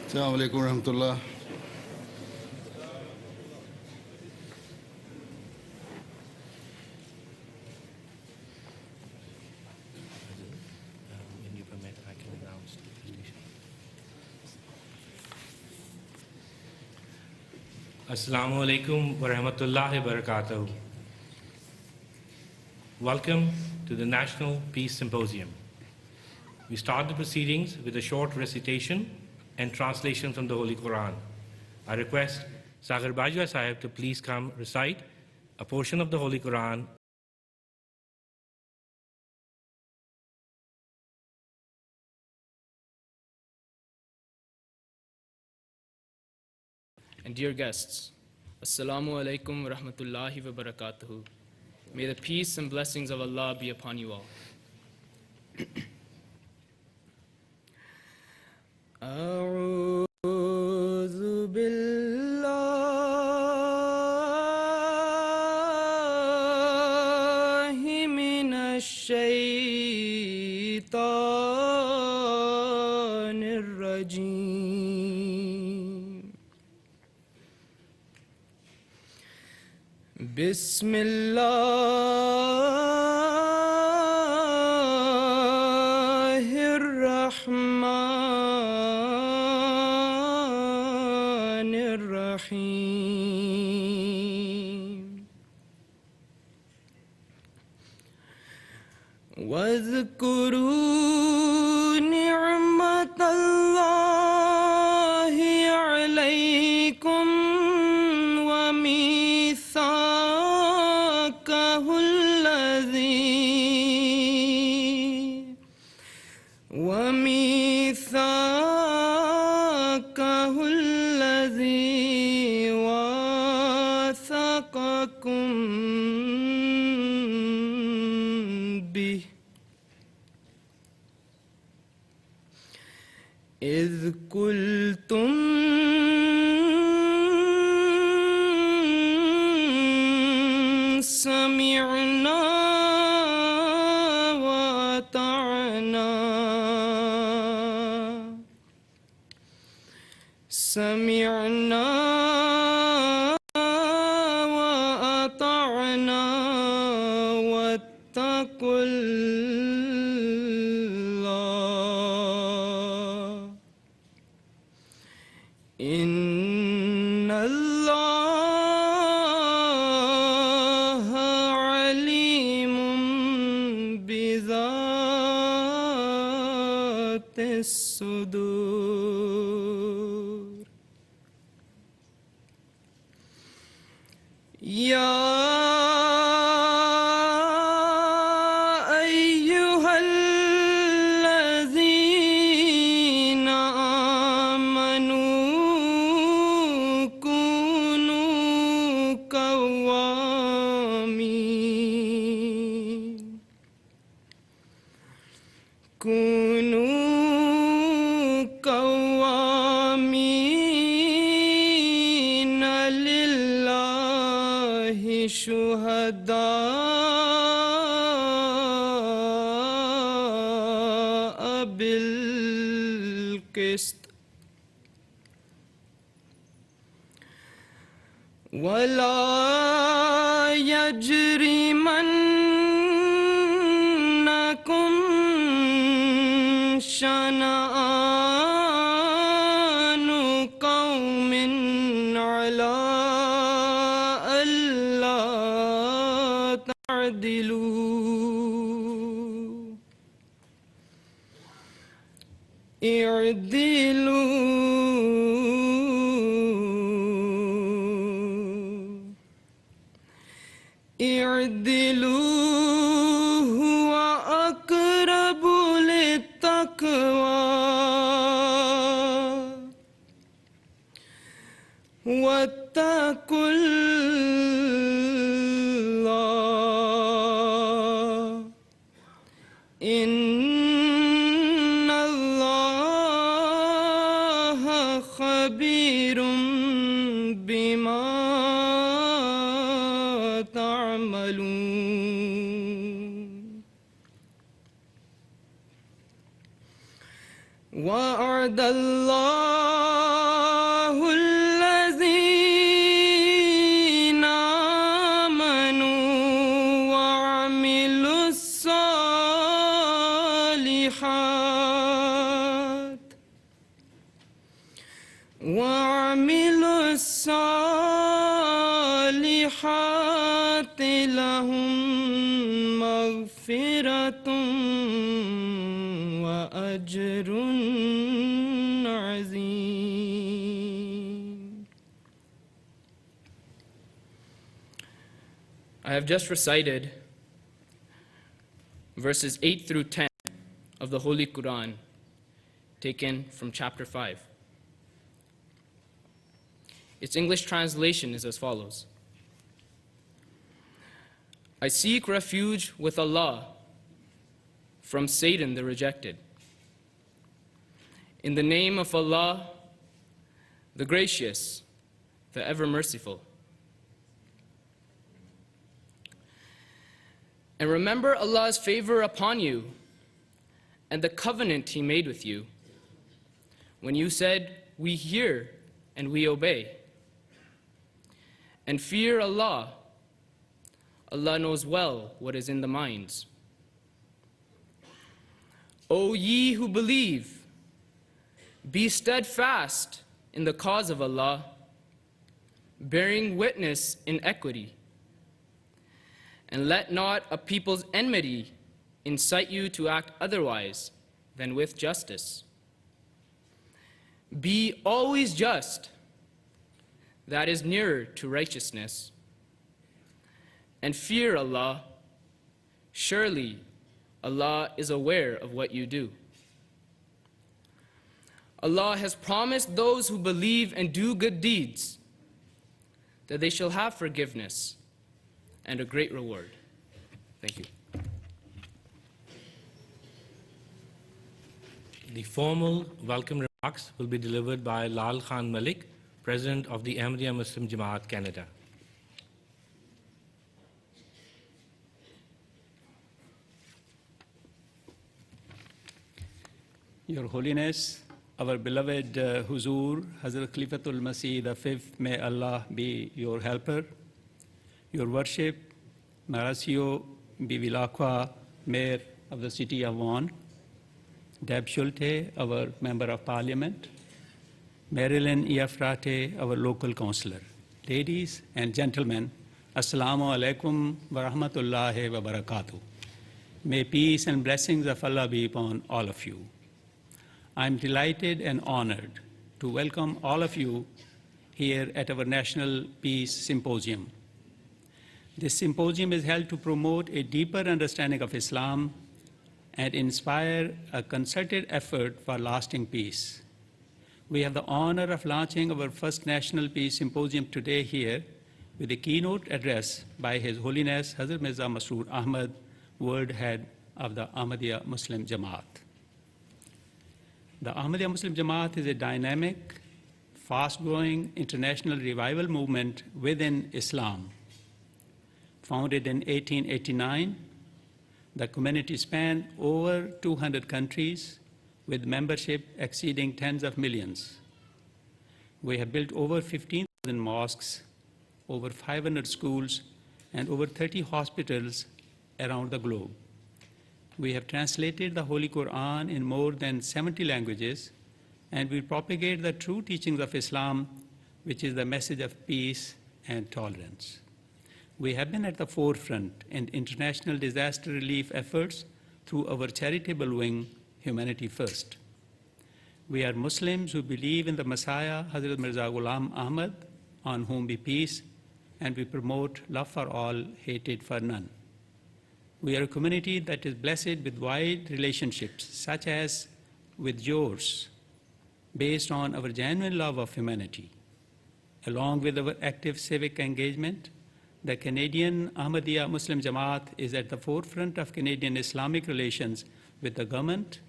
السلام عليكم ورحمة الله. When you permit, I can announce the presentation. Assalamu alaikum wa rahmatullahi wa barakatuh. Welcome to the National Peace Symposium. We start the proceedings with a short recitation and translation from the Holy Quran. I request Sagar Bajwa Sahib to please come recite a portion of the Holy Quran. And dear guests, Assalamu alaikum wa rahmatullahi wa barakatuhu. May the peace and blessings of Allah be upon you all. أعوذ بالله من الشيطان الرجيم. بسم الله الرحمن الرحيم. واذكروا نعمة الله عليكم وميثاقه الذي واثقكم به إذ قلتم سمعنا وأطعنا سمعنا وأطعنا واتقوا الله إن الله عليم بذات الصدور. يا أيها الذين آمنوا كونوا قوامين لله شهداء بالقسط ولا يجرمنكم شنآن قوم على ألا تعدلوا اعدلوا هو أقرب للتقوى واتقوا الله إن الله خبير بما تعملون. وَأَعْدَ اللَّهُ الَّذِينَ آمَنُوا وَعَمِلُوا الصَّالِحَاتِ لَهُم مَّغْفِرَةٌ وَأَجْرٌ عَظِيمٌ. I have just recited verses 8 through 10 of the Holy Quran, taken from chapter 5. Its English translation is as follows. I seek refuge with Allah from Satan the rejected. In the name of Allah, the gracious, the ever merciful. And remember Allah's favor upon you and the covenant He made with you when you said, "We hear and we obey." And fear Allah. Allah knows well what is in the minds. O ye who believe, be steadfast in the cause of Allah, bearing witness in equity. And let not a people's enmity incite you to act otherwise than with justice. Be always just, that is nearer to righteousness. And fear Allah. Surely Allah is aware of what you do. Allah has promised those who believe and do good deeds that they shall have forgiveness and a great reward. Thank you. The formal welcome remarks will be delivered by Lal Khan Malik, President of the Ahmadiyya Muslim Jamaat, Canada. Your Holiness, our beloved Huzur, Hazrat Khalifatul Masih the Fifth, may Allah be your helper. Your worship, Marasio Bivilaqua, Mayor of the City of Vaughan, Deb Schulte, our Member of Parliament, Marilyn Iafrate, our local councillor. Ladies and gentlemen, Assalamu alaikum wa rahmatullahi wa barakatuh. May peace and blessings of Allah be upon all of you. I'm delighted and honored to welcome all of you here at our National Peace Symposium. This symposium is held to promote a deeper understanding of Islam and inspire a concerted effort for lasting peace. We have the honor of launching our first National Peace Symposium today here with a keynote address by His Holiness Hazrat Mirza Masroor Ahmad, World Head of the Ahmadiyya Muslim Jamaat. The Ahmadiyya Muslim Jamaat is a dynamic, fast-growing international revival movement within Islam. Founded in 1889, the community spans over 200 countries with membership exceeding tens of millions. We have built over 15,000 mosques, over 500 schools, and over 30 hospitals around the globe. We have translated the Holy Quran in more than 70 languages, and we propagate the true teachings of Islam, which is the message of peace and tolerance. We have been at the forefront in international disaster relief efforts through our charitable wing, Humanity First. We are Muslims who believe in the Messiah, Hazrat Mirza Ghulam Ahmad, on whom be peace, and we promote love for all, hatred for none. We are a community that is blessed with wide relationships, such as with yours, based on our genuine love of humanity. Along with our active civic engagement, the Canadian Ahmadiyya Muslim Jamaat is at the forefront of Canadian Islamic relations with the government,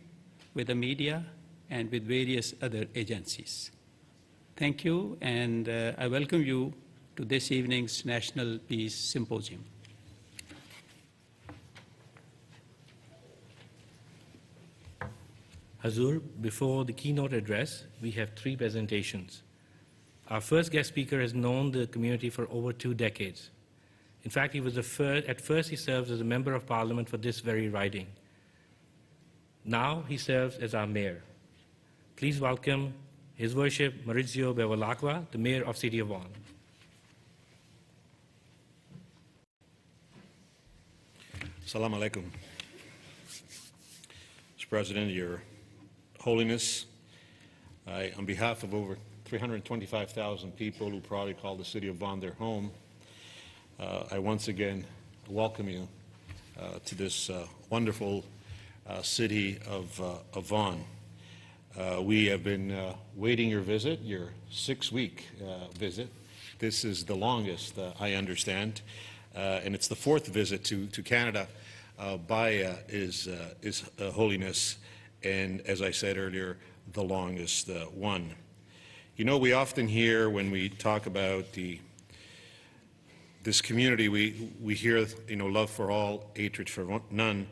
with the media, and with various other agencies. Thank you, and I welcome you to this evening's National Peace Symposium. Hazur, before the keynote address, we have 3 presentations. Our first guest speaker has known the community for over 2 decades. In fact, he was at first he served as a member of parliament for this very riding. Now he serves as our mayor. Please welcome His Worship Maurizio Bevilacqua, the mayor of City of Vaughan. Assalamu alaikum. Mr. President, Your Holiness, on behalf of over 325,000 people who probably call the City of Vaughan their home, I once again welcome you to this wonderful city of Vaughan. We have been waiting your visit, your 6-week visit. This is the longest, I understand, and it's the 4th visit to Canada by His Holiness, and as I said earlier, the longest one. You know, we often hear when we talk about this community, we hear, you know, love for all, hatred for none,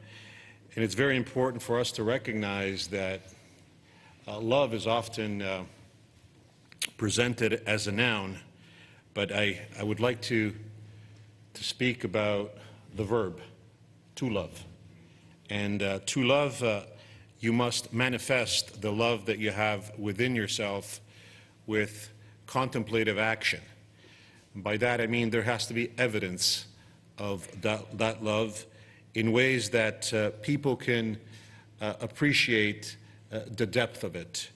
and it's very important for us to recognize that love is often presented as a noun, but I would like to speak about the verb, to love. And to love, you must manifest the love that you have within yourself with contemplative action. And by that I mean there has to be evidence of that love in ways that people can appreciate the depth of it.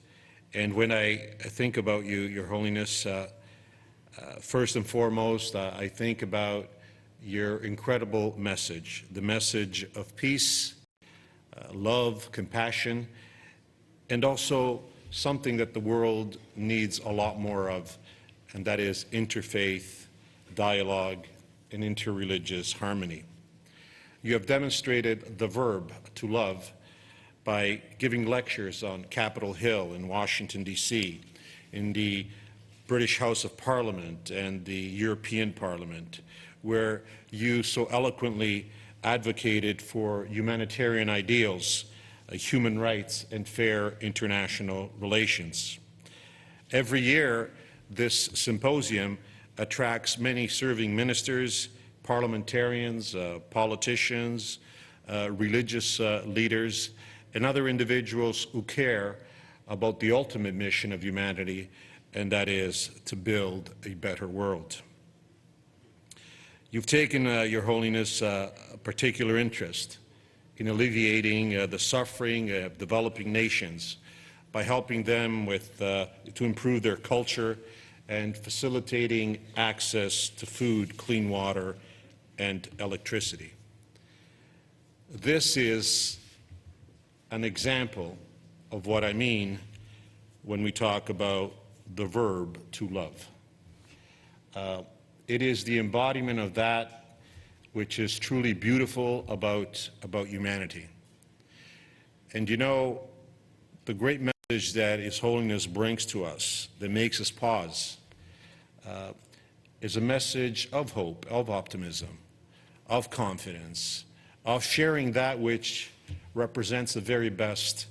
And when I think about you, Your Holiness, first and foremost, I think about your incredible message, the message of peace, love, compassion, and also something that the world needs a lot more of, and that is interfaith dialogue and interreligious harmony. You have demonstrated the verb to love by giving lectures on Capitol Hill in Washington, D.C., in the British House of Parliament and the European Parliament, where you so eloquently advocated for humanitarian ideals, human rights, and fair international relations. Every year, this symposium attracts many serving ministers, parliamentarians, politicians, religious leaders, and other individuals who care about the ultimate mission of humanity, and that is to build a better world. You've taken, Your Holiness, a particular interest in alleviating the suffering of developing nations by helping them to improve their culture and facilitating access to food, clean water, and electricity. This is an example of what I mean when we talk about the verb to love. It is the embodiment of that which is truly beautiful about humanity. And you know, the great message that His Holiness brings to us, that makes us pause, is a message of hope, of optimism, of confidence, of sharing that which represents the very best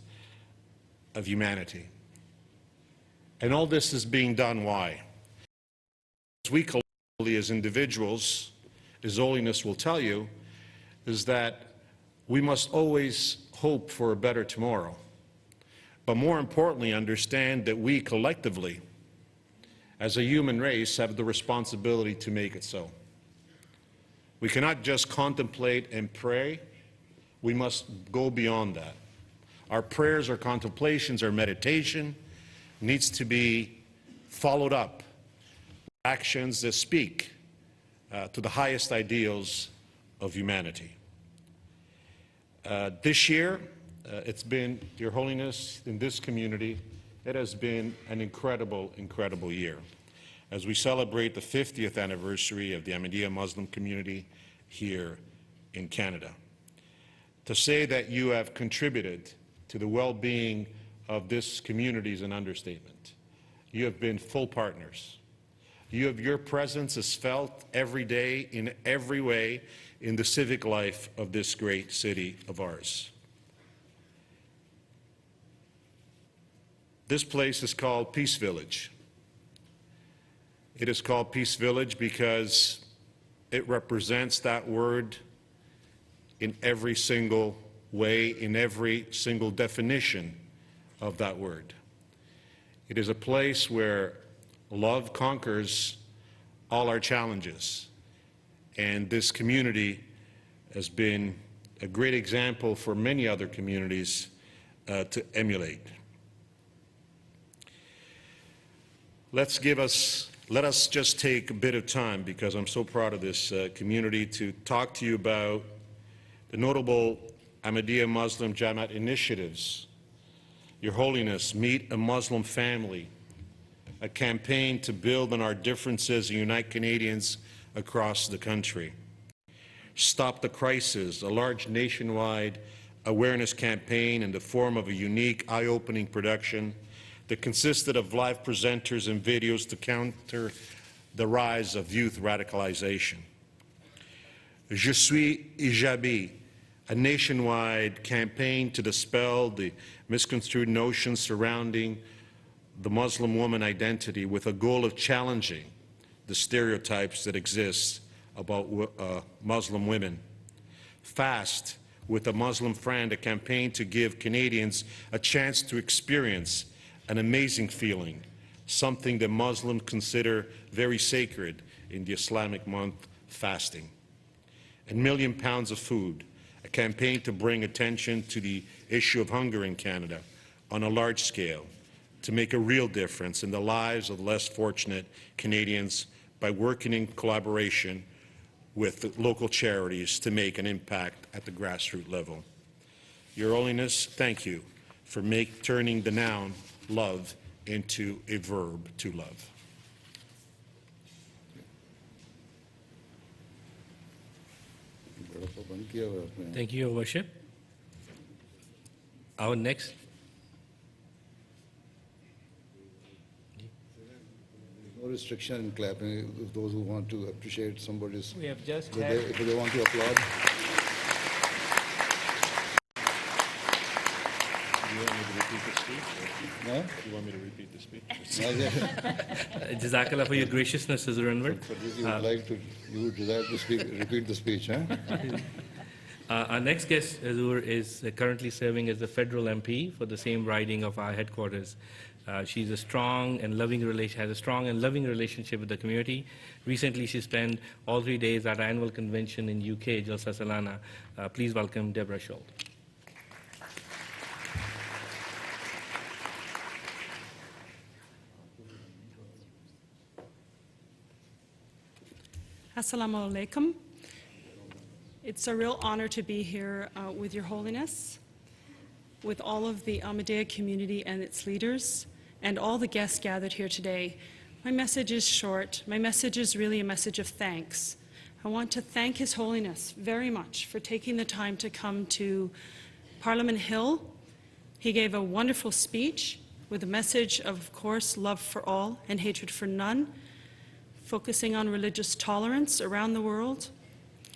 of humanity. And all this is being done, why? As we collectively, as individuals, His Holiness will tell you, is that we must always hope for a better tomorrow. But more importantly, understand that we collectively, as a human race, have the responsibility to make it so. We cannot just contemplate and pray. We must go beyond that. Our prayers, our contemplations, our meditation needs to be followed up with actions that speak to the highest ideals of humanity. This year, it's been, Your Holiness, in this community, it has been an incredible, incredible year as we celebrate the 50th anniversary of the Ahmadiyya Muslim community here in Canada. To say that you have contributed to the well-being of this community is an understatement. You have been full partners. Your presence is felt every day in every way in the civic life of this great city of ours. This place is called Peace Village. It is called Peace Village because it represents that word in every single way, in every single definition of that word. It is a place where love conquers all our challenges. And this community has been a great example for many other communities to emulate. Let us just take a bit of time, because I'm so proud of this community, to talk to you about the notable Ahmadiyya Muslim Jamaat initiatives. Your Holiness, Meet a Muslim Family, a campaign to build on our differences and unite Canadians across the country. Stop the Crisis, a large nationwide awareness campaign in the form of a unique, eye-opening production that consisted of live presenters and videos to counter the rise of youth radicalization. Je suis Hijabi, a nationwide campaign to dispel the misconstrued notions surrounding the Muslim woman identity, with a goal of challenging the stereotypes that exist about Muslim women. Fast, with a Muslim friend, a campaign to give Canadians a chance to experience an amazing feeling, something that Muslims consider very sacred in the Islamic month, fasting. And Million Pounds of Food, a campaign to bring attention to the issue of hunger in Canada on a large scale, to make a real difference in the lives of less fortunate Canadians by working in collaboration with local charities to make an impact at the grassroots level. Your Holiness, thank you for turning the noun love into a verb to love. Thank you, Your Worship. Our next. No restriction in clapping. If those who want to appreciate somebody's, We have just if they want to applaud. Do you want me to repeat the speech? No? Do you want me to repeat the speech? Jazakallah for your graciousness, Hazur Anwar. You would desire to repeat the speech, huh? Our next guest, Hazur, is currently serving as the federal MP for the same riding of our headquarters. She's has a strong and loving relationship with the community. Recently, she spent all 3 days at our annual convention in UK, Jalsa Salana. Please welcome Deborah Schultz. Assalamu alaikum. It's a real honor to be here with Your Holiness, with all of the Ahmadiyya community and its leaders, and all the guests gathered here today. My message is short. My message is really a message of thanks. I want to thank His Holiness very much for taking the time to come to Parliament Hill. He gave a wonderful speech with a message of course, love for all and hatred for none, focusing on religious tolerance around the world.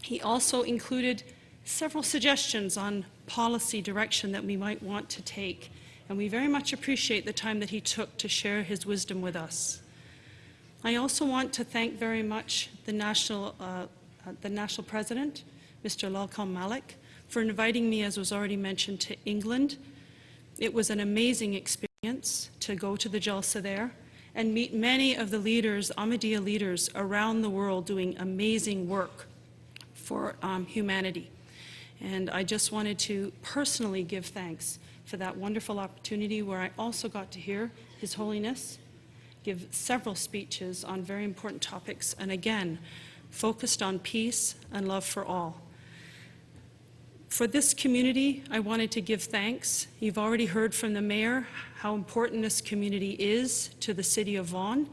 He also included several suggestions on policy direction that we might want to take, and we very much appreciate the time that he took to share his wisdom with us. I also want to thank very much the National President, Mr. Lalkam Malik, for inviting me, as was already mentioned, to England. It was an amazing experience to go to the Jalsa there and meet many of the leaders, Ahmadiyya leaders around the world doing amazing work for humanity. And I just wanted to personally give thanks for that wonderful opportunity, where I also got to hear His Holiness give several speeches on very important topics, and again, focused on peace and love for all. For this community, I wanted to give thanks. You've already heard from the Mayor how important this community is to the City of Vaughan,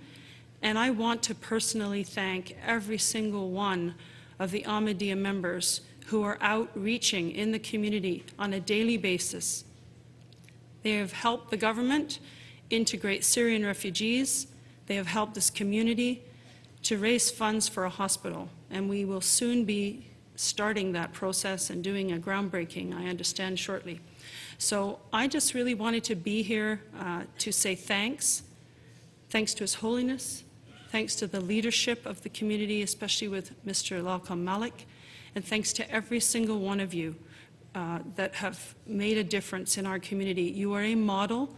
and I want to personally thank every single one of the Ahmadiyya members who are outreaching in the community on a daily basis. They have helped the government integrate Syrian refugees. They have helped this community to raise funds for a hospital, and we will soon be starting that process and doing a groundbreaking, I understand, shortly. So I just really wanted to be here to say thanks. Thanks to His Holiness, thanks to the leadership of the community, especially with Mr. Lalkam Malik, and thanks to every single one of you that have made a difference in our community. You are a model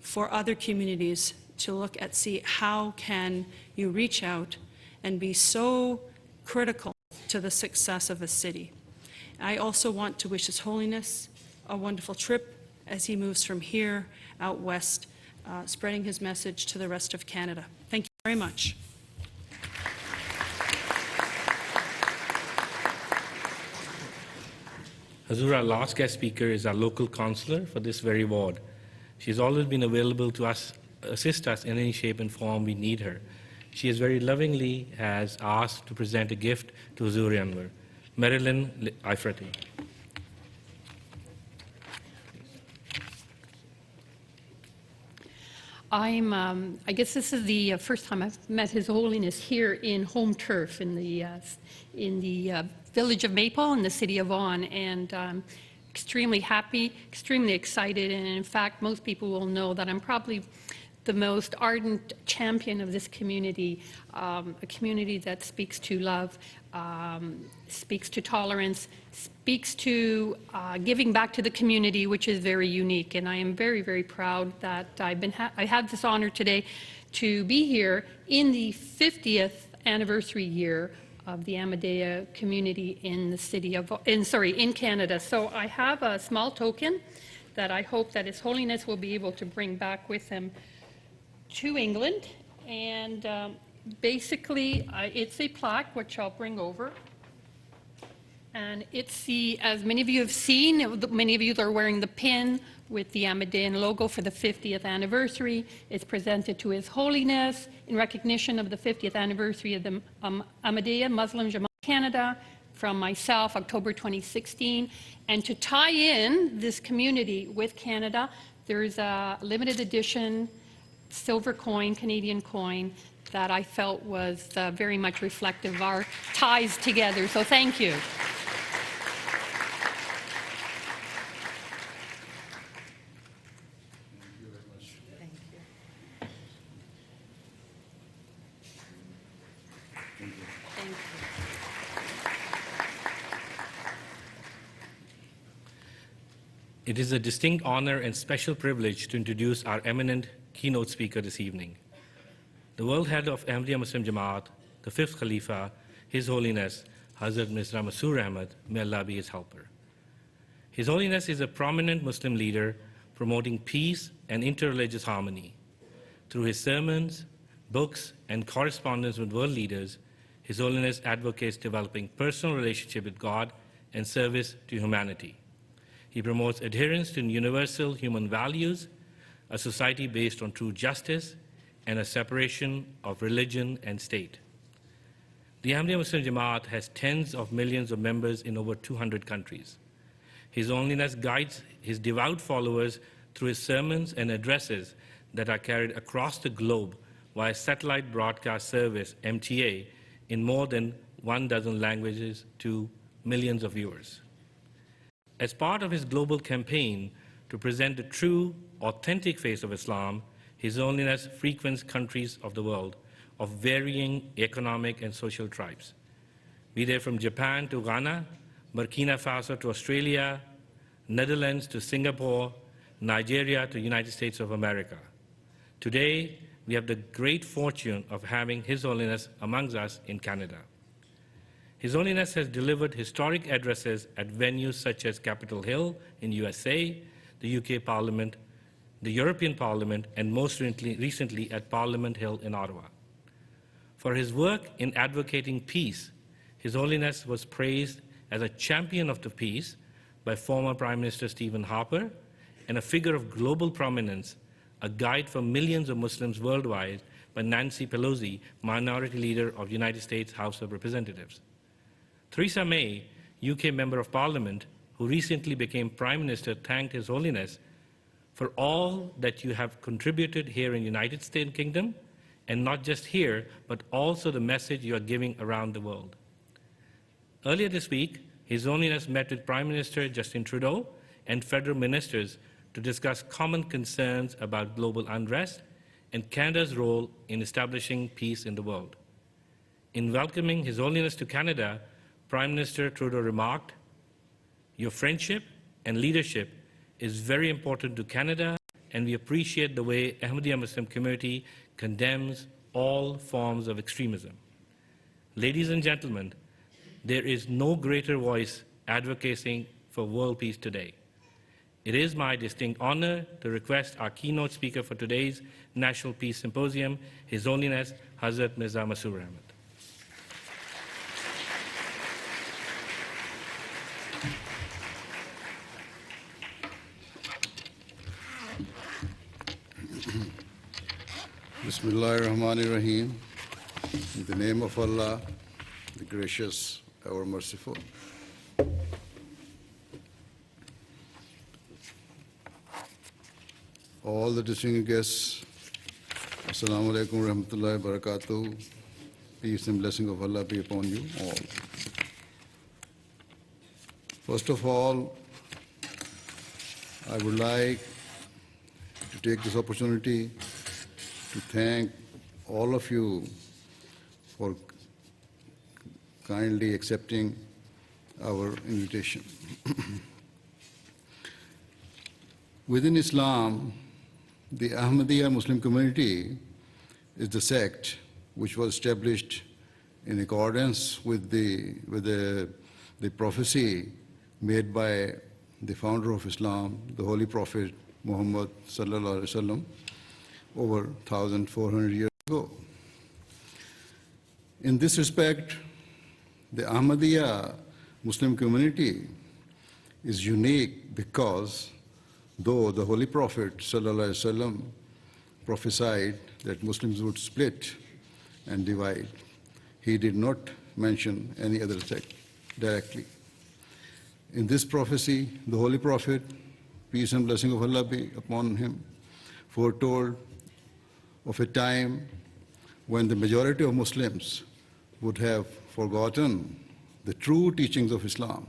for other communities to look at, see how can you reach out and be so critical to the success of a city. I also want to wish His Holiness a wonderful trip as he moves from here out west, spreading his message to the rest of Canada. Thank you very much. Hazur, our last guest speaker is our local councillor for this very ward. She's always been available to us, assist us in any shape and form we need her. She has very lovingly has asked to present a gift to Hazur Anwar. Marilyn Ifrati. I guess this is the first time I've met His Holiness here in home turf in the village of Maple in the city of Vaughan, and I'm extremely happy, extremely excited, and in fact, most people will know that I'm probably the most ardent champion of this community, a community that speaks to love, speaks to tolerance, speaks to giving back to the community, which is very unique. And I am very, very proud that I had this honor today to be here in the 50th anniversary year of the Ahmadiyya community in the city of, in Canada. So I have a small token that I hope that His Holiness will be able to bring back with him to England, and basically it's a plaque which I'll bring over, and it's as many of you have seen, many of you are wearing the pin with the Ahmadiyyan logo for the 50th anniversary. It's presented to His Holiness in recognition of the 50th anniversary of the Ahmadiyya Muslim Jamaat Canada from myself, October 2016, and to tie in this community with Canada, there's a limited edition silver coin, Canadian coin, that I felt was very much reflective of our ties together. So thank you. It is a distinct honor and special privilege to introduce our eminent keynote speaker this evening. The world head of Ahmadiyya Muslim Jamaat, the fifth Khalifa, His Holiness Hazrat Mirza Masih Ahmad, may Allah be his helper. His Holiness is a prominent Muslim leader promoting peace and interreligious harmony. Through his sermons, books, and correspondence with world leaders, His Holiness advocates developing personal relationship with God and service to humanity. He promotes adherence to universal human values, a society based on true justice, and a separation of religion and state. The Ahmadiyya Muslim Jamaat has tens of millions of members in over 200 countries. His Holiness guides his devout followers through his sermons and addresses that are carried across the globe via satellite broadcast service, MTA, in more than 12 languages to millions of viewers. As part of his global campaign to present the true, authentic face of Islam, His Holiness frequents countries of the world of varying economic and social tribes, be they from Japan to Ghana, Burkina Faso to Australia, Netherlands to Singapore, Nigeria to United States of America. Today, we have the great fortune of having His Holiness amongst us in Canada. His Holiness has delivered historic addresses at venues such as Capitol Hill in USA, the UK Parliament, the European Parliament, and most recently at Parliament Hill in Ottawa. For his work in advocating peace, His Holiness was praised as a champion of the peace by former Prime Minister Stephen Harper and a figure of global prominence, a guide for millions of Muslims worldwide by Nancy Pelosi, Minority Leader of the United States House of Representatives. Theresa May, UK Member of Parliament, who recently became Prime Minister, thanked His Holiness for all that you have contributed here in the United States Kingdom, and not just here, but also the message you are giving around the world. Earlier this week, His Holiness met with Prime Minister Justin Trudeau and federal ministers to discuss common concerns about global unrest and Canada's role in establishing peace in the world. In welcoming His Holiness to Canada, Prime Minister Trudeau remarked, "Your friendship and leadership is very important to Canada, and we appreciate the way Ahmadiyya Muslim community condemns all forms of extremism." Ladies and gentlemen, there is no greater voice advocating for world peace today. It is my distinct honor to request our keynote speaker for today's National Peace Symposium, His Holiness Hazrat Mirza Masih Ahmad. Bismillahirrahmanirrahim. In the name of Allah, the gracious, ever merciful. All the distinguished guests, Assalamu alaikum warahmatullahi wabarakatuh. Peace and blessing of Allah be upon you all. First of all, I would like to take this opportunity to thank all of you for kindly accepting our invitation. Within Islam, the Ahmadiyya Muslim community is the sect which was established in accordance with the prophecy made by the founder of Islam, the Holy Prophet Muhammad sallallahu alaihi wasallam, over 1,400 years ago. In this respect, the Ahmadiyya Muslim community is unique because though the Holy Prophet ﷺ prophesied that Muslims would split and divide, he did not mention any other sect directly. In this prophecy, the Holy Prophet, peace and blessing of Allah be upon him, foretold of a time when the majority of Muslims would have forgotten the true teachings of Islam,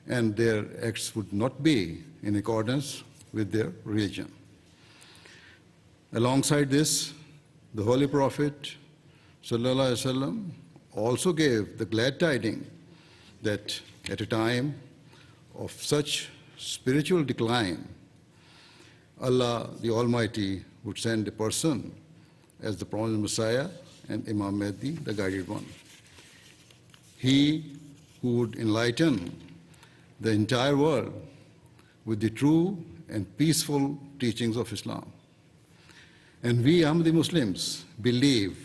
and their acts would not be in accordance with their religion. Alongside this, the Holy Prophet ﷺ also gave the glad tidings that at a time of such spiritual decline, Allah the Almighty would send a person as the promised Messiah and Imam Mahdi, the guided one. He who would enlighten the entire world with the true and peaceful teachings of Islam. And we Ahmadi Muslims believe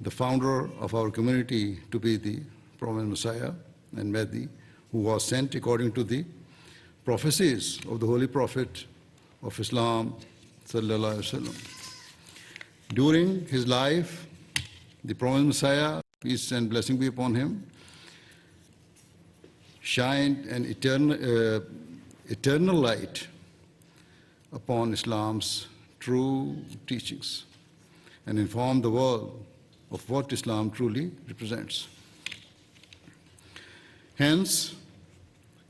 the founder of our community to be the promised Messiah and Mahdi, who was sent according to the prophecies of the Holy Prophet of Islam sallallahu alaihi wasallam. During his life, the promised Messiah, peace and blessing be upon him, shined an eternal light upon Islam's true teachings and informed the world of what Islam truly represents. Hence,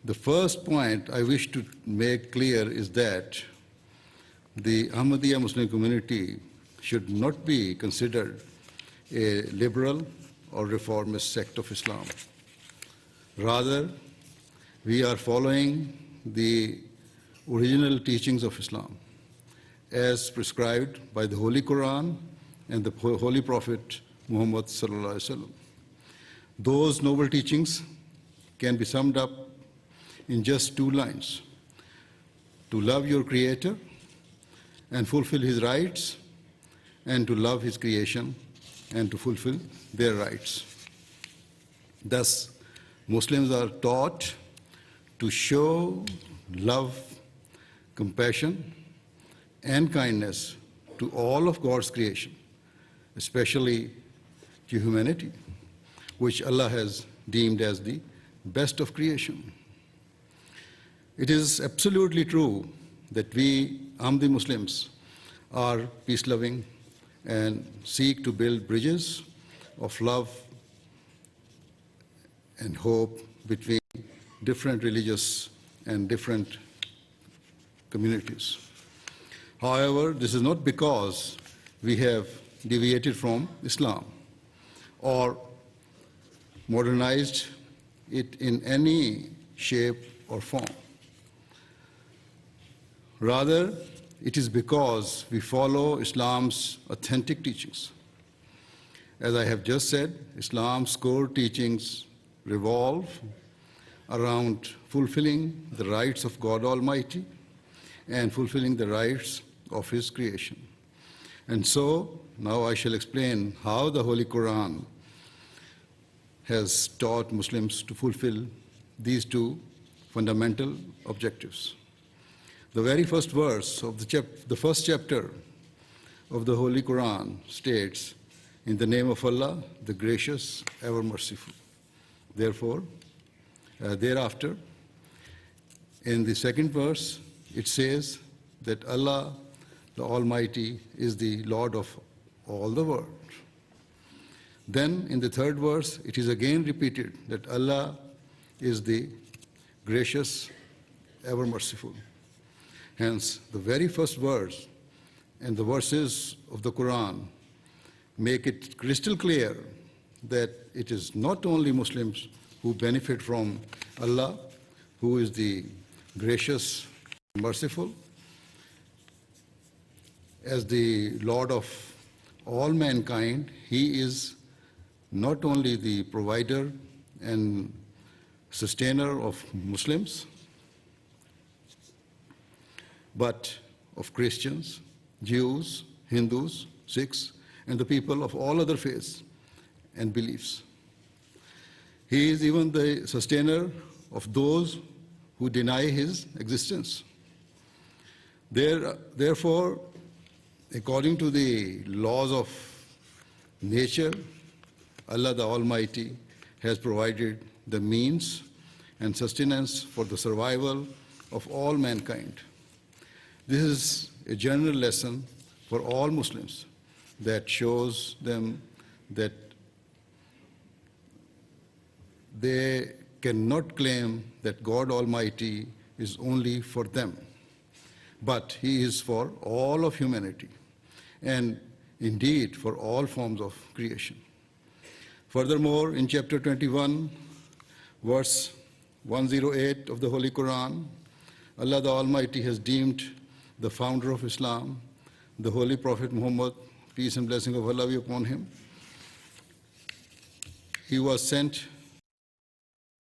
the first point I wish to make clear is that the Ahmadiyya Muslim community should not be considered a liberal or reformist sect of Islam. Rather, we are following the original teachings of Islam as prescribed by the Holy Quran and the Holy Prophet Muhammad sallallahu alaihi wasallam. Those noble teachings can be summed up in just 2 lines: to love your Creator and fulfill His rights, and to love His creation and to fulfill their rights. Thus, Muslims are taught to show love, compassion, and kindness to all of God's creation, especially to humanity, which Allah has deemed as the best of creation. It is absolutely true that we Ahmadi Muslims are peace-loving and seek to build bridges of love and hope between different religious and different communities. However, this is not because we have deviated from Islam or modernized it in any shape or form. Rather, it is because we follow Islam's authentic teachings. As I have just said, Islam's core teachings revolve around fulfilling the rights of God Almighty and fulfilling the rights of His creation. And so, now I shall explain how the Holy Quran has taught Muslims to fulfill these two fundamental objectives. The very first verse of the first chapter of the Holy Quran states, "In the name of Allah, the gracious, ever merciful." Thereafter, in the second verse, it says that Allah, the Almighty, is the Lord of all the world. Then, in the third verse, it is again repeated that Allah is the gracious, ever merciful. Hence, the very first verse and the verses of the Quran make it crystal clear that it is not only Muslims who benefit from Allah, who is the gracious, merciful, as the Lord of all mankind. He is not only the provider and sustainer of Muslims, but of Christians, Jews, Hindus, Sikhs, and the people of all other faiths and beliefs. He is even the sustainer of those who deny His existence. Therefore, according to the laws of nature, Allah the Almighty has provided the means and sustenance for the survival of all mankind. This is a general lesson for all Muslims that shows them that they cannot claim that God Almighty is only for them, but He is for all of humanity, and indeed for all forms of creation. Furthermore, in chapter 21, verse 108 of the Holy Quran, Allah the Almighty has deemed the founder of Islam, the Holy Prophet Muhammad, peace and blessing of Allah be upon him. He was sent to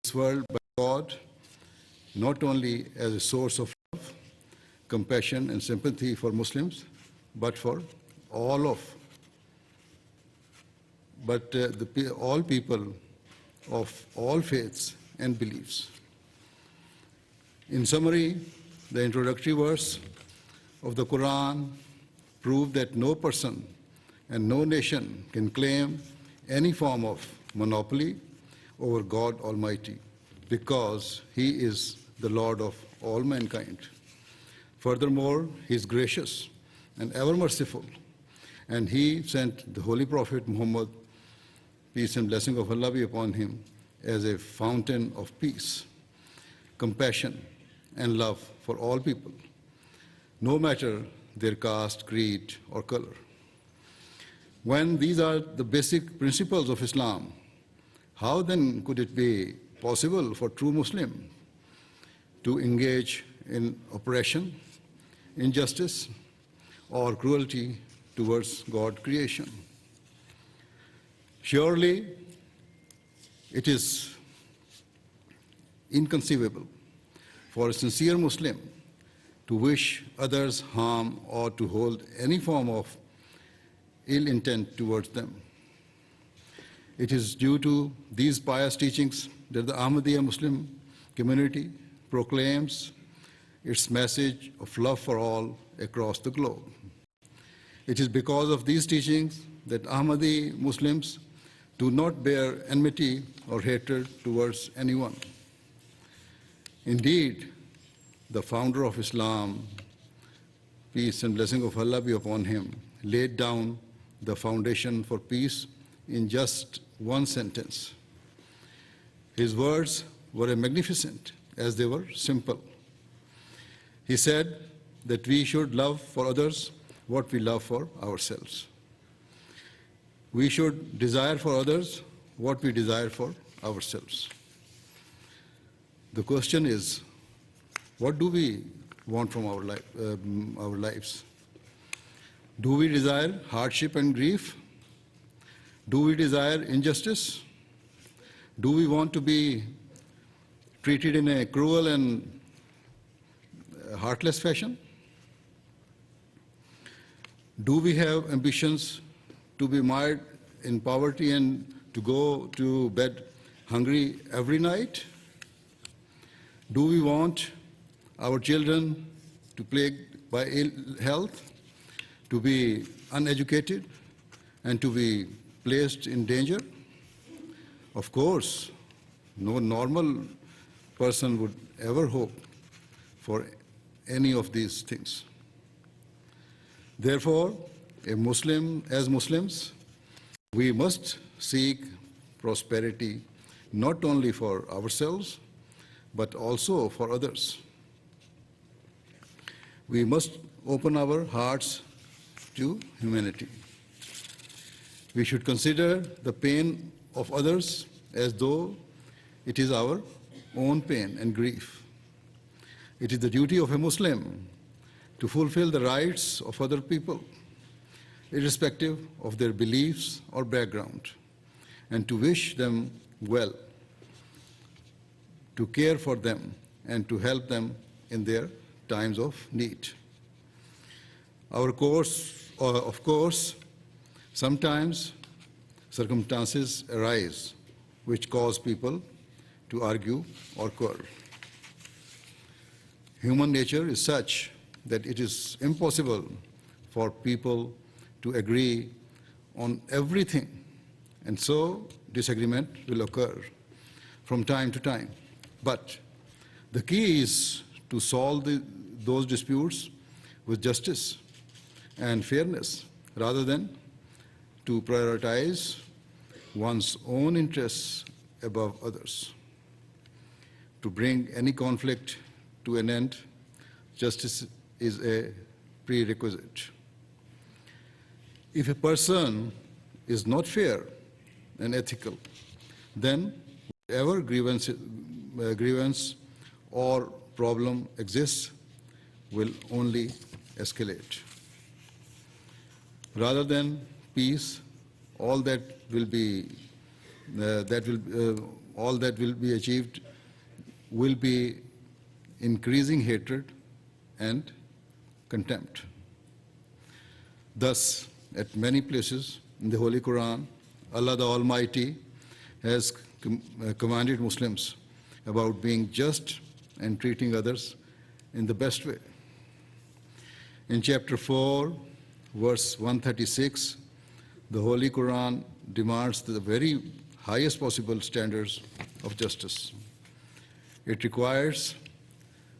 this world by God not only as a source of love, compassion, and sympathy for Muslims, but for all people of all faiths and beliefs. In summary, the introductory verse of the Quran prove that no person and no nation can claim any form of monopoly over God Almighty, because He is the Lord of all mankind. Furthermore, He is gracious and ever merciful, and He sent the Holy Prophet Muhammad, peace and blessing of Allah be upon him, as a fountain of peace, compassion, and love for all people, no matter their caste, creed, or color. When these are the basic principles of Islam, how then could it be possible for true Muslim to engage in oppression, injustice, or cruelty towards God's creation? Surely, it is inconceivable for a sincere Muslim to wish others harm or to hold any form of ill intent towards them. It is due to these pious teachings that the Ahmadiyya Muslim community proclaims its message of love for all across the globe. It is because of these teachings that Ahmadi Muslims do not bear enmity or hatred towards anyone. Indeed, the founder of Islam, peace and blessing of Allah be upon him, laid down the foundation for peace in just one sentence. His words were magnificent as they were simple. He said that we should love for others what we love for ourselves. We should desire for others what we desire for ourselves. The question is, what do we want from our lives? Do we desire hardship and grief? Do we desire injustice? Do we want to be treated in a cruel and heartless fashion? Do we have ambitions to be mired in poverty and to go to bed hungry every night? Do we want our children to be plagued by ill health, to be uneducated, and to be placed in danger? Of course, no normal person would ever hope for any of these things. Therefore, as Muslims, we must seek prosperity not only for ourselves, but also for others. We must open our hearts to humanity. We should consider the pain of others as though it is our own pain and grief. It is the duty of a Muslim to fulfill the rights of other people, irrespective of their beliefs or background, and to wish them well, to care for them, and to help them in their times of need. Of course, sometimes circumstances arise which cause people to argue or quarrel. Human nature is such that it is impossible for people to agree on everything, and so disagreement will occur from time to time. But the key is to solve those disputes with justice and fairness, rather than to prioritize one's own interests above others. To bring any conflict to an end, justice is a prerequisite. If a person is not fair and ethical, then whatever grievance or problem exists will only escalate. Rather than peace, all that will be achieved will be increasing hatred and contempt. Thus, at many places in the Holy Quran, Allah the Almighty has commanded Muslims about being just and treating others in the best way. In chapter 4, verse 136, the Holy Quran demands the very highest possible standards of justice. It requires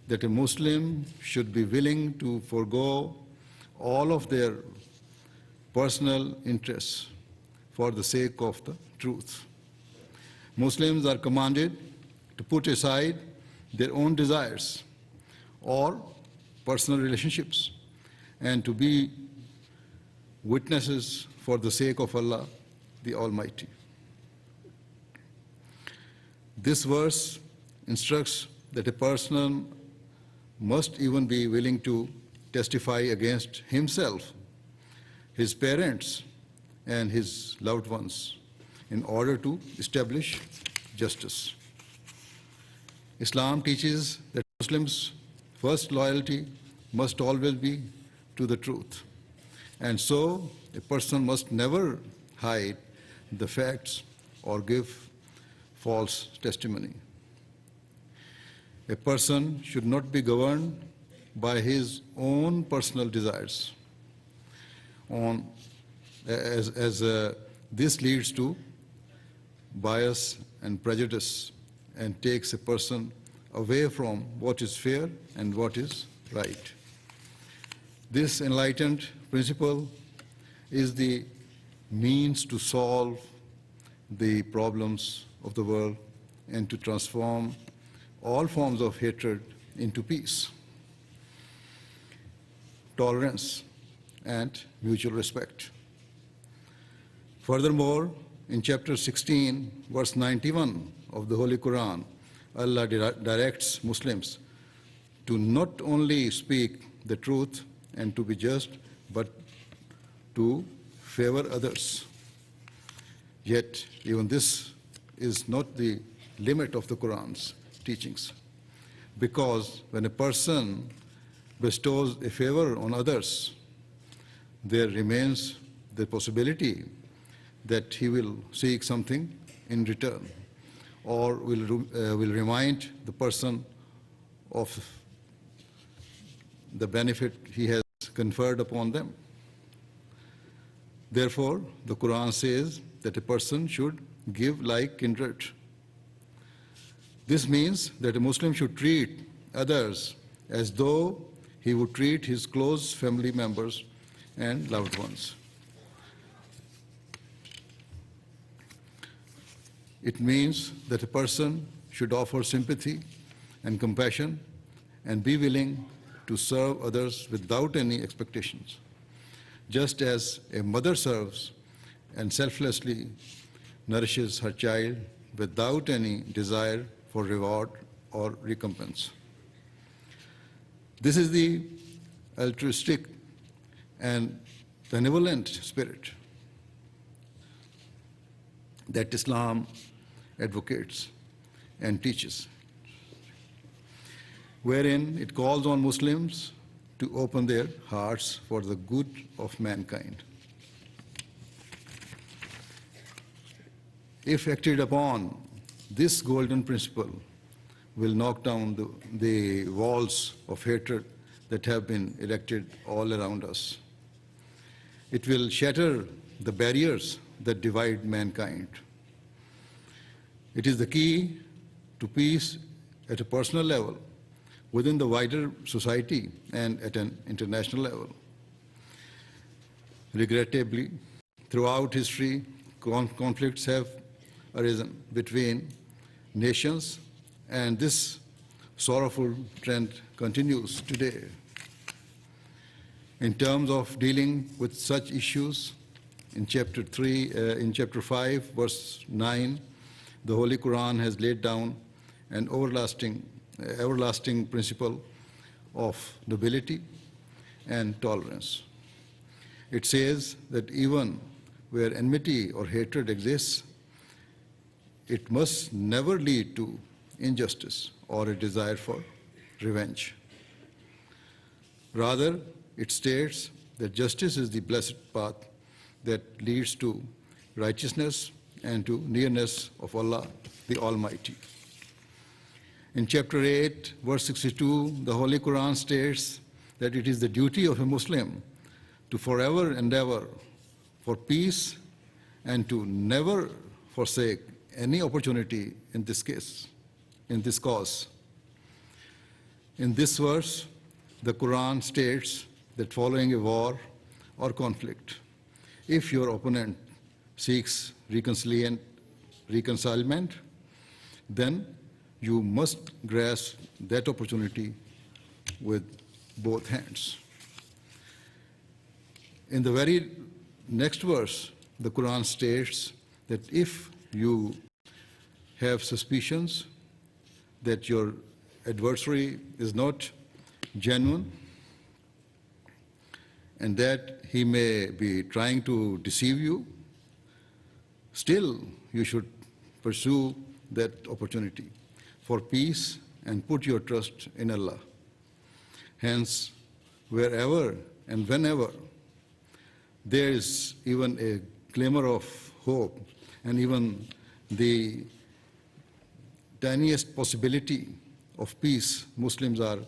that a Muslim should be willing to forego all of their personal interests for the sake of the truth. Muslims are commanded to put aside their own desires or personal relationships and to be witnesses for the sake of Allah the Almighty. This verse instructs that a person must even be willing to testify against himself, his parents, and his loved ones in order to establish justice. Islam teaches that Muslims' first loyalty must always be to the truth, and so a person must never hide the facts or give false testimony. A person should not be governed by his own personal desires, this leads to bias and prejudice and takes a person away from what is fair and what is right. This enlightened principle is the means to solve the problems of the world and to transform all forms of hatred into peace. tolerance, and mutual respect. Furthermore, in chapter 16, verse 91 of the Holy Quran, Allah directs Muslims to not only speak the truth and to be just, but to favor others. Yet, even this is not the limit of the Quran's teachings, because when a person bestows a favor on others, there remains the possibility that he will seek something in return, or will remind the person of the benefit he has conferred upon them. Therefore, the Quran says that a person should give like kindred. This means that a Muslim should treat others as though he would treat his close family members and loved ones. It means that a person should offer sympathy and compassion and be willing to serve others without any expectations, just as a mother serves and selflessly nourishes her child without any desire for reward or recompense. This is the altruistic and benevolent spirit that Islam advocates and teaches, wherein it calls on Muslims to open their hearts for the good of mankind. If acted upon, this golden principle will knock down the walls of hatred that have been erected all around us. It will shatter the barriers that divide mankind. It is the key to peace at a personal level, within the wider society, and at an international level. Regrettably, throughout history, conflicts have arisen between nations, and this sorrowful trend continues today. In terms of dealing with such issues, in chapter 5, verse 9, the Holy Quran has laid down an everlasting principle of nobility and tolerance. It says that even where enmity or hatred exists, it must never lead to injustice or a desire for revenge. Rather, it states that justice is the blessed path that leads to righteousness and to nearness of Allah, the Almighty. In chapter 8, verse 62, the Holy Quran states that it is the duty of a Muslim to forever endeavor for peace and to never forsake any opportunity in this cause. In this verse, the Quran states that following a war or conflict, if your opponent seeks reconcilement, then you must grasp that opportunity with both hands. In the very next verse, the Quran states that if you have suspicions that your adversary is not genuine and that he may be trying to deceive you, still you should pursue that opportunity for peace and put your trust in Allah. Hence, wherever and whenever there is even a glimmer of hope and even the tiniest possibility of peace, Muslims are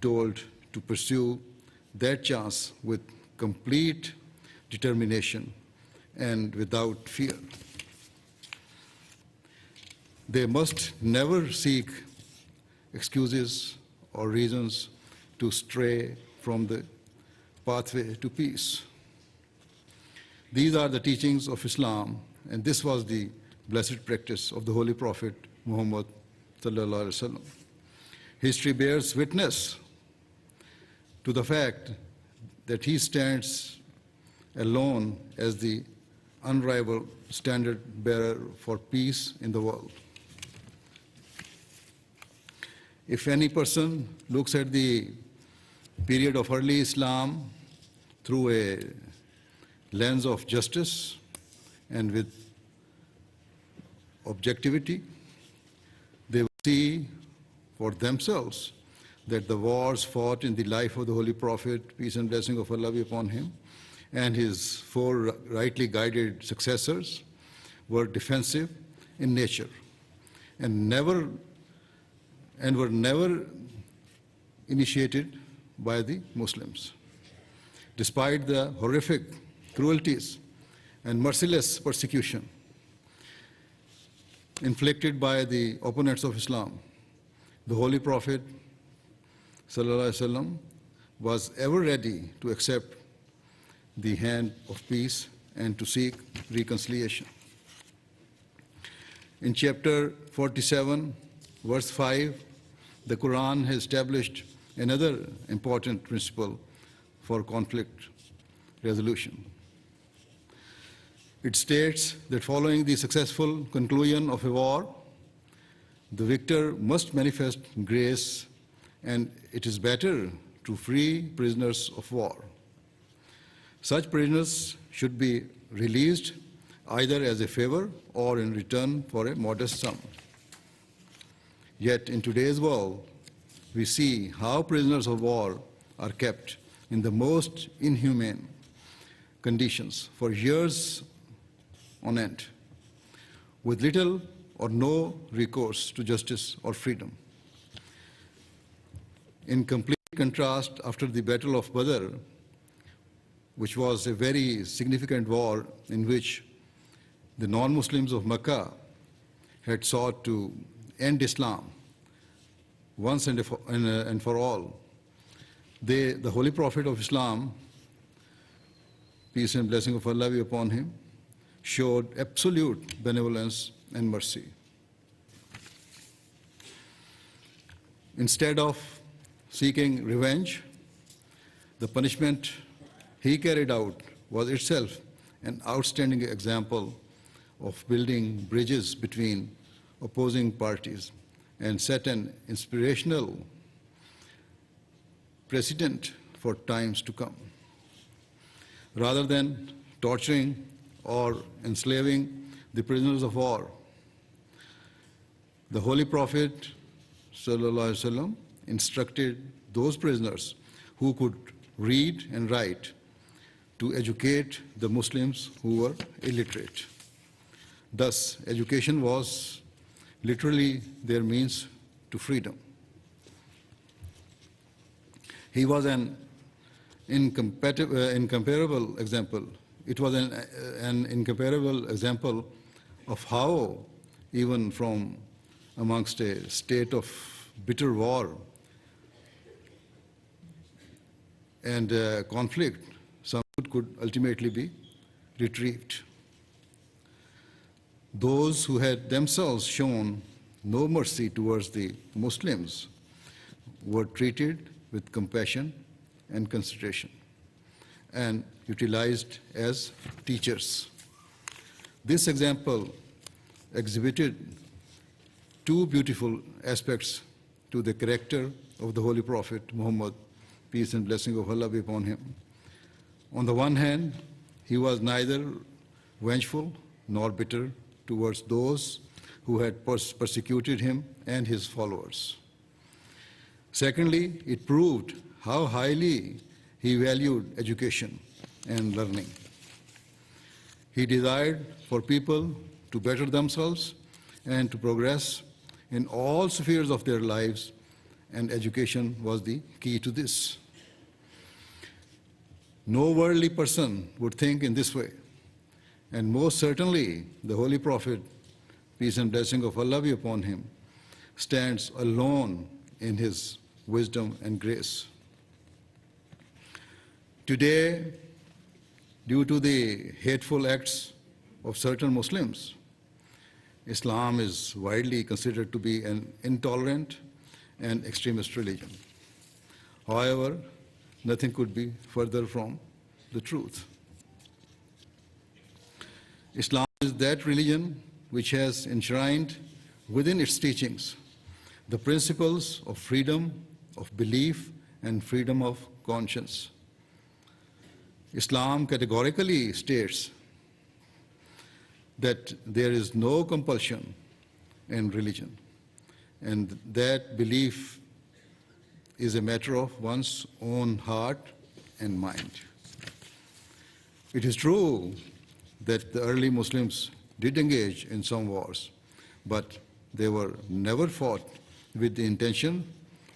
told to pursue that chance with complete determination and without fear. They must never seek excuses or reasons to stray from the pathway to peace. These are the teachings of Islam, and this was the blessed practice of the Holy Prophet Muhammad sallallahu alaihi wasallam. History bears witness to the fact that he stands alone as the unrivaled standard bearer for peace in the world. If any person looks at the period of early Islam through a lens of justice and with objectivity, they will see for themselves that the wars fought in the life of the Holy Prophet, peace and blessing of Allah be upon him, and his four rightly guided successors were defensive in nature and were never initiated by the Muslims. Despite the horrific cruelties and merciless persecution inflicted by the opponents of Islam, the Holy Prophet ﷺ was ever ready to accept the hand of peace and to seek reconciliation. In chapter 47, verse 5, the Quran has established another important principle for conflict resolution. It states that following the successful conclusion of a war, the victor must manifest grace, and it is better to free prisoners of war. Such prisoners should be released either as a favor or in return for a modest sum. Yet in today's world, we see how prisoners of war are kept in the most inhumane conditions for years on end, with little or no recourse to justice or freedom. In complete contrast, after the Battle of Badr, which was a very significant war in which the non-Muslims of Mecca had sought to end Islam once and for all, the Holy Prophet of Islam, peace and blessing of Allah be upon him, showed absolute benevolence and mercy. Instead of seeking revenge, the punishment he carried out was itself an outstanding example of building bridges between opposing parties and set an inspirational precedent for times to come. Rather than torturing or enslaving the prisoners of war, the Holy Prophet ﷺ instructed those prisoners who could read and write to educate the Muslims who were illiterate. Thus, education was literally their means to freedom. He was an incomparable example. It was an incomparable example of how, even from amongst a state of bitter war and conflict, some could ultimately be retrieved. Those who had themselves shown no mercy towards the Muslims were treated with compassion and consideration and utilized as teachers. This example exhibited two beautiful aspects to the character of the Holy Prophet Muhammad, peace and blessing of Allah be upon him. On the one hand, he was neither vengeful nor bitter towards those who had persecuted him and his followers. Secondly, it proved how highly he valued education and learning. He desired for people to better themselves and to progress in all spheres of their lives, and education was the key to this. No worldly person would think in this way, and most certainly the Holy Prophet, peace and blessing of Allah be upon him, stands alone in his wisdom and grace. Today, due to the hateful acts of certain Muslims, Islam is widely considered to be an intolerant and extremist religion. However, nothing could be further from the truth. Islam is that religion which has enshrined within its teachings the principles of freedom of belief and freedom of conscience. Islam categorically states that there is no compulsion in religion, and that belief is a matter of one's own heart and mind. It is true that the early Muslims did engage in some wars, but they were never fought with the intention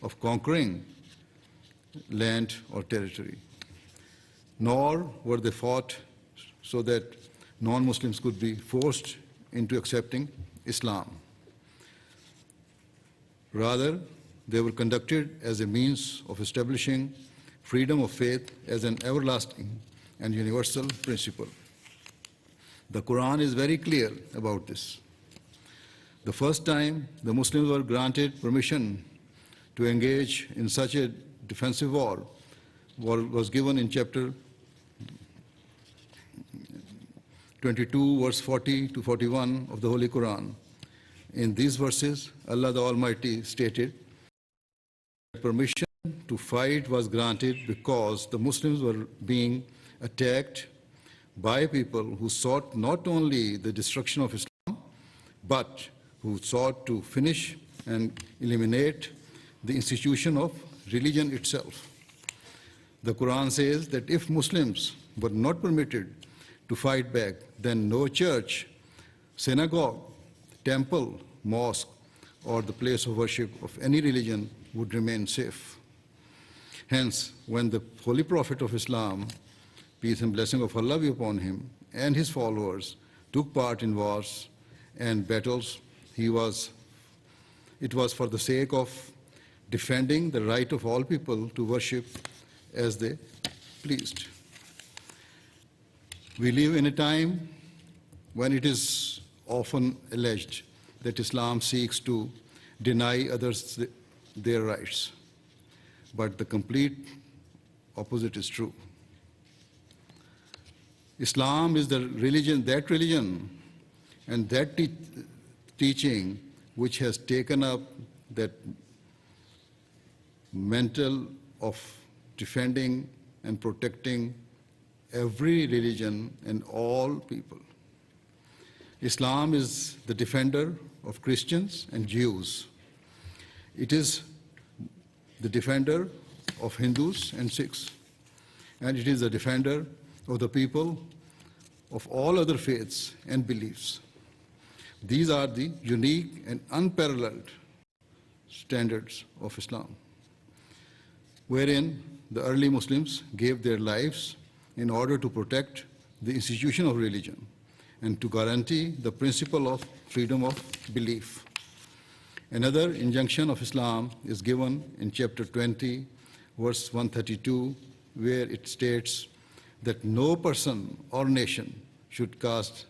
of conquering land or territory, nor were they fought so that non-Muslims could be forced into accepting Islam. Rather, they were conducted as a means of establishing freedom of faith as an everlasting and universal principle. The Quran is very clear about this. The first time the Muslims were granted permission to engage in such a defensive war was given in chapter 22, verse 40 to 41 of the Holy Quran. In these verses, Allah the Almighty stated that permission to fight was granted because the Muslims were being attacked by people who sought not only the destruction of Islam, but who sought to finish and eliminate the institution of religion itself. The Quran says that if Muslims were not permitted to fight back, then no church, synagogue, temple, mosque, or the place of worship of any religion would remain safe. Hence, when the Holy Prophet of Islam, peace and blessing of Allah be upon him, and his followers took part in wars and battles, it was for the sake of defending the right of all people to worship as they pleased. We live in a time when it is often alleged that Islam seeks to deny others their rights, but the complete opposite is true. Islam is the religion and that teaching which has taken up that mantle of defending and protecting every religion and all people. Islam is the defender of Christians and Jews. It is the defender of Hindus and Sikhs. And it is the defender of the people of all other faiths and beliefs. These are the unique and unparalleled standards of Islam, wherein the early Muslims gave their lives in order to protect the institution of religion and to guarantee the principle of freedom of belief. Another injunction of Islam is given in chapter 20, verse 132, where it states that no person or nation should cast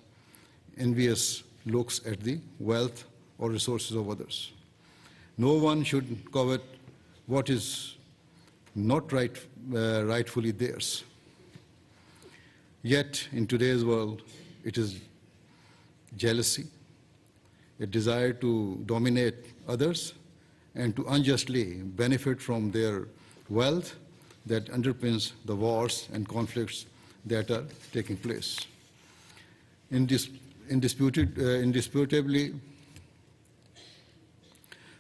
envious looks at the wealth or resources of others. No one should covet what is not rightfully theirs. Yet, in today's world, it is jealousy, a desire to dominate others, and to unjustly benefit from their wealth that underpins the wars and conflicts that are taking place. Indisputably,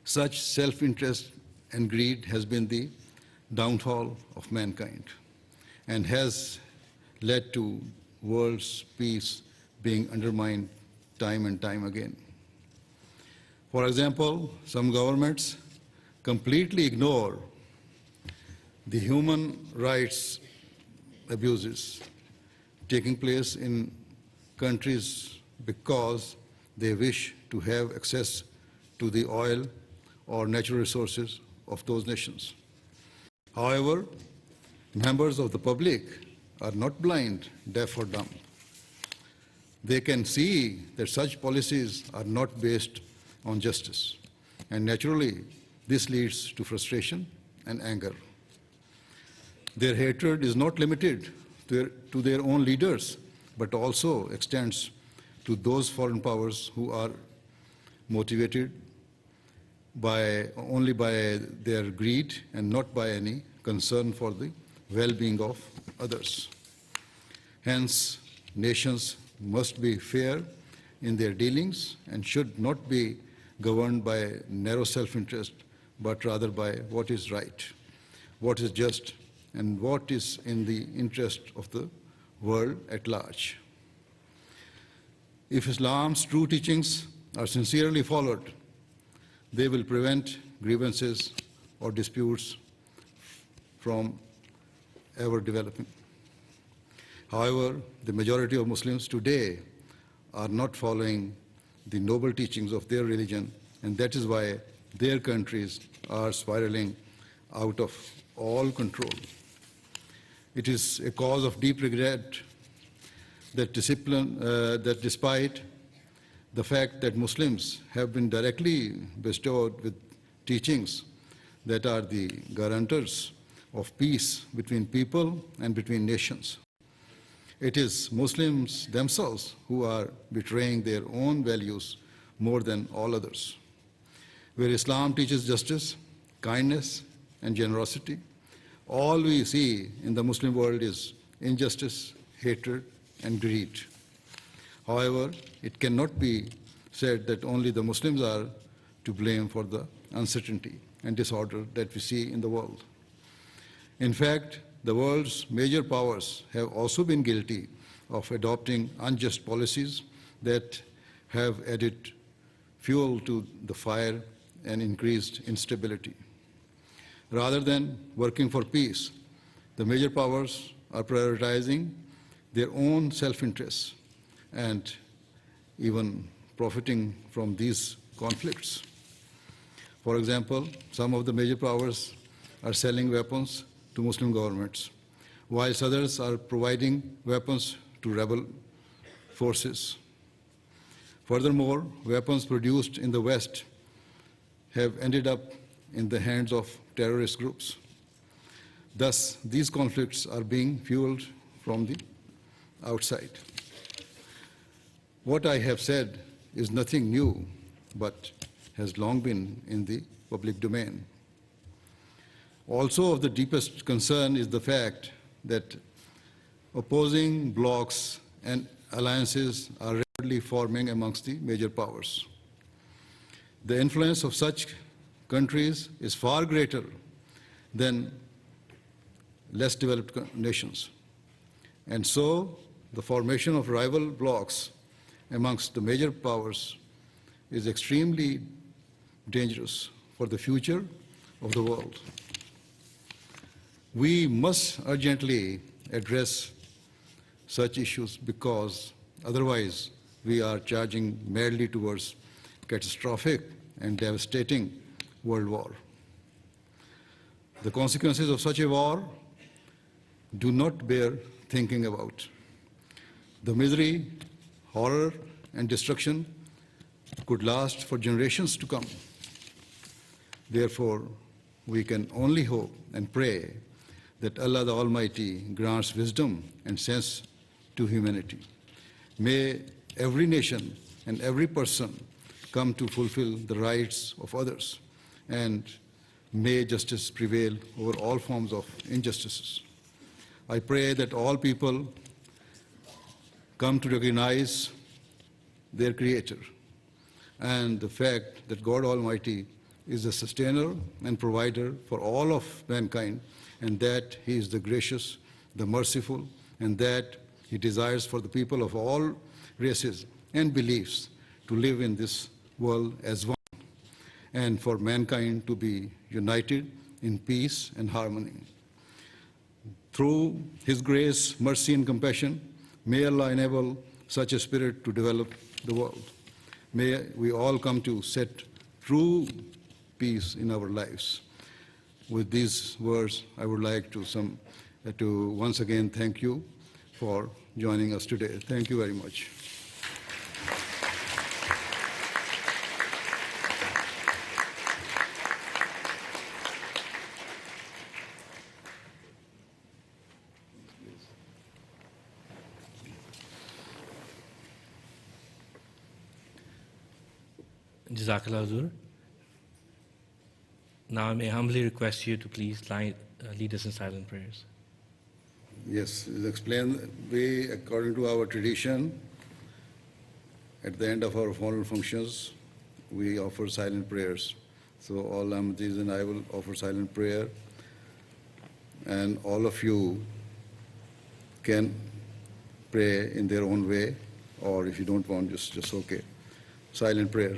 such self-interest and greed has been the downfall of mankind and has led to world's peace being undermined time and time again. For example, some governments completely ignore the human rights abuses taking place in countries because they wish to have access to the oil or natural resources of those nations. However, members of the public are not blind, deaf, or dumb. They can see that such policies are not based on justice, and naturally, this leads to frustration and anger. Their hatred is not limited to their own leaders, but also extends to those foreign powers who are motivated only by their greed and not by any concern for the well-being of others. Hence, nations must be fair in their dealings and should not be governed by narrow self-interest, but rather by what is right, what is just, and what is in the interest of the world at large. If Islam's true teachings are sincerely followed, they will prevent grievances or disputes from ever developing. However, the majority of Muslims today are not following the noble teachings of their religion, and that is why their countries are spiraling out of all control. It is a cause of deep regret that despite the fact that Muslims have been directly bestowed with teachings that are the guarantors of peace between people and between nations, it is Muslims themselves who are betraying their own values more than all others. Where Islam teaches justice, kindness, and generosity, all we see in the Muslim world is injustice, hatred, and greed. However, it cannot be said that only the Muslims are to blame for the uncertainty and disorder that we see in the world. In fact, the world's major powers have also been guilty of adopting unjust policies that have added fuel to the fire and increased instability. Rather than working for peace, the major powers are prioritizing their own self-interests and even profiting from these conflicts. For example, some of the major powers are selling weapons to Muslim governments, whilst others are providing weapons to rebel forces. Furthermore, weapons produced in the West have ended up in the hands of terrorist groups. Thus, these conflicts are being fueled from the outside. What I have said is nothing new, but has long been in the public domain. Also of the deepest concern is the fact that opposing blocs and alliances are rapidly forming amongst the major powers. The influence of such countries is far greater than less developed nations. And so the formation of rival blocs amongst the major powers is extremely dangerous for the future of the world. We must urgently address such issues because otherwise we are charging madly towards catastrophic and devastating world war. The consequences of such a war do not bear thinking about. The misery, horror, and destruction could last for generations to come. Therefore, we can only hope and pray that Allah the Almighty grants wisdom and sense to humanity. May every nation and every person come to fulfill the rights of others, and may justice prevail over all forms of injustices. I pray that all people come to recognize their Creator and the fact that God Almighty is the sustainer and provider for all of mankind, and that He is the gracious, the merciful, and that He desires for the people of all races and beliefs to live in this world as one, and for mankind to be united in peace and harmony. Through His grace, mercy, and compassion, may Allah enable such a spirit to develop the world. May we all come to set true peace in our lives. With these words, I would like to once again thank you for joining us today. Thank you very much. Jazakallah Hazur. Now I may humbly request you to please lead us in silent prayers. Yes, we'll explain. We, according to our tradition, at the end of our formal functions, we offer silent prayers. So all Ahmadis and I will offer silent prayer, and all of you can pray in their own way, or if you don't want, just okay. Silent prayer.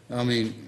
I mean,